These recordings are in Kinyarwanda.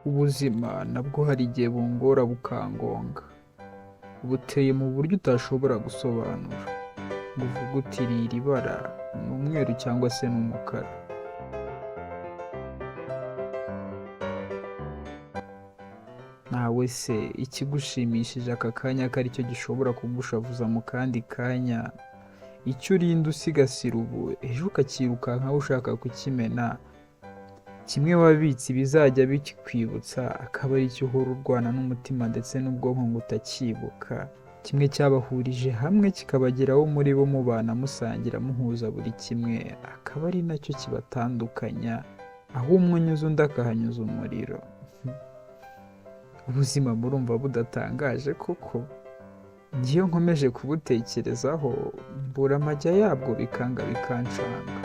Ubuzima nabwo hari igihe bungora bukangonga, buteye mu buryo utashobora gusobanura ngo uvuge uti iri bara ni umweru cyangwa se ni umukara. Nawe se ikigushimishije aka kanya ko aricyo gishobora kugushavuza mu kandi kanya? Icyo urinda usigasira ubu ejo ukakirukankaho ushaka kukimena, kimwe wabitse bizajya bikikwibutsa akaba ari cyo uhora urwana n'umutima ndetse n'ubwonko ngo utakibuka, kimwe cyabahurije hamwe kikabageraho muri bo mubana musangira muhuza buri kimwe, akaba ari nacyo kibatandukanya, aho umwe unyuze undi akahanyuza umuriro. Ubuzima murumva budatangaje koko? Ngiyo nkomeje kubutekerezaho mbura amajya yabwo bikanga bikancanga.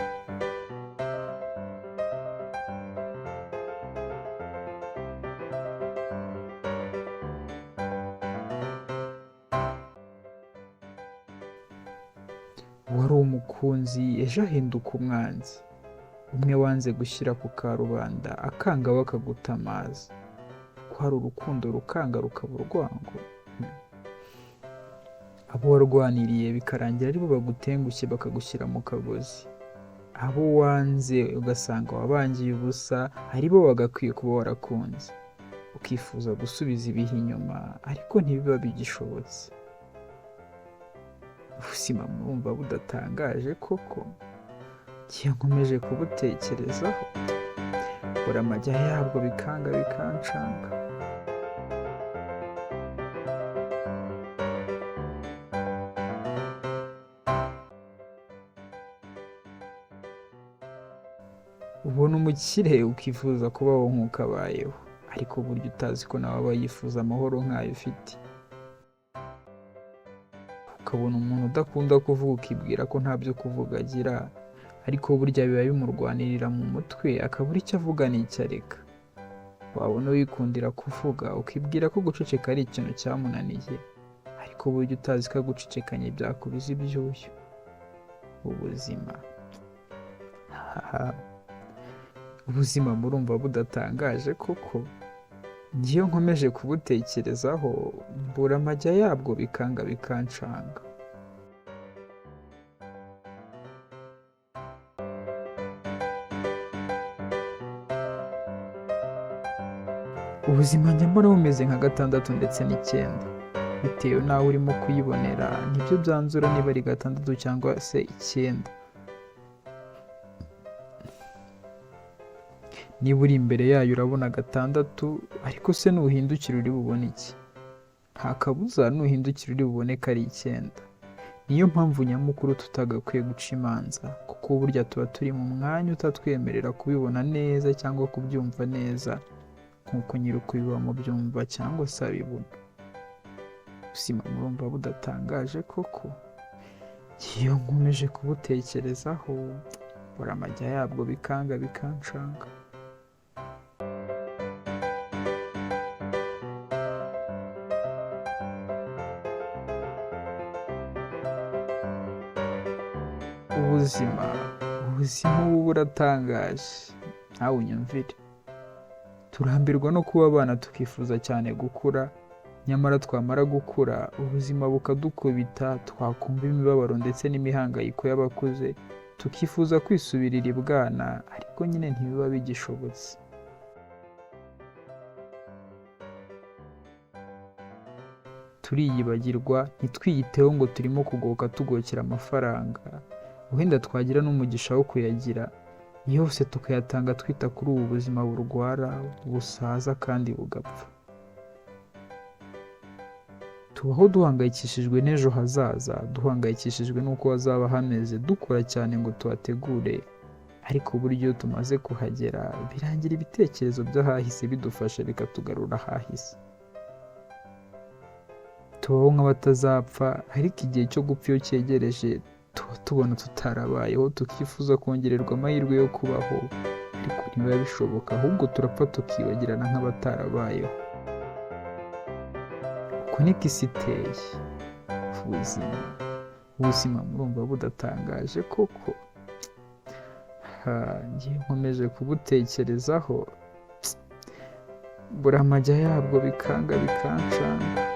Wari umukunzi ejo ahinduka umwanzi, umwe wanze gushyira ku karubanda akanga we akaguta amazi. Kwari urukundo rukanga rukaba urwango. Abo warwaniriye bikarangira ari bo bagutengushye bakagushyira mu kagozi. Abo wanze ugasanga wabangiye ubusa ari bo bagakwiye kuba warakunze, ukifuza gusubiza ibihe inyuma ariko ntibiba bigishobotse. Ubuzima murumva budatangaje koko? Ngiye nkomeje kubutekerezaho mbura amajya yabwo bikanga bikancanga. Ubona umukire ukifuza kubaho nk'uko abayeho, ariko burya utazi ko nawe aba yifuza amahoro nk'ayo ufite. Ukabona umuntu udakunda kuvuga ukibwira ko nta byo kuvuga agira, ariko burya biba bimurwanirira mu mutwe akabura icyo avuga n'icyo areka. Wabona wikundira kuvuga ukibwira ko guceceka ari ikintu cyamunaniye, ariko burya utazi ko agucecekanye byakubiza ibyuya. Ubuzima ubuzima murumva budatangaje koko? Ngiyo nkomeje kubutekerezaho mbura amajya yabwo bikanga bikancanga. Ubuzima nyamara bumeze nka 6 ndetse n'9, bitewe n'aho urimo kuyibonera nibyo byanzura niba ari 6 cyangwa se 9. Niba uri imbere yayo urabona 6, ariko se nuhindukira uri bubone iki? Nta kabuza nuhindukira uri bubone ko ari 9. Niyo mpamvu nyamukuru tutagakwiye guca imanza, kuko burya tuba turi mu mwanya utatwemerera kubibona neza cyangwa kubyumva neza nk'uko nyiri ukubibamo byumva cyangwa se abibona. Ubuzima murumva budatangaje koko? Iyo nkomeje kubutekerezaho mbura amajya yabwo bikanga bikancanga. Ubuzima ubu buratangaje, nawe unyumvire. Turambirwa no kuba abana tukifuza cyane gukura, nyamara twamara gukura ubuzima bukadukubita, twakumva imibabaro ndetse n'imihangayiko y'abakuze, tukifuza kwisubirira ibwana, ariko nyine ntibiba bigishobotse. Turiyibagirwa ntitwiyiteho ngo turimo kugoka tugokera amafaranga, wenda twagira n'umugisha wo kuyagira, yose tukayatanga twita kuri ubu buzima burwara, busaza kandi bugapfa. Tubaho duhangayikishijwe n'ejo hazaza, duhangayikishijwe n'uko hazaba hameze, dukora cyane ngo tuhategure, ariko burya iyo tumaze kuhagera birangira ibitekerezo by'ahahise bidufasha bikatugarura ahahise. Tubaho nk'abatazapfa, ariko igihe cyo gupfa iyo cyegereje tuba tubona tutarabayeho, tukifuza kongererwa amahirwe yo kubaho, ariko ntibiba bishoboka, ahubwo turapfa tukibagirana nk'abatarabayeho. Uko niko isi iteye. Ubuzima murumva budatangaje koko? Ngiye nkomeje kubutekerezaho mbura amajya yabwo bikanga bikancanga.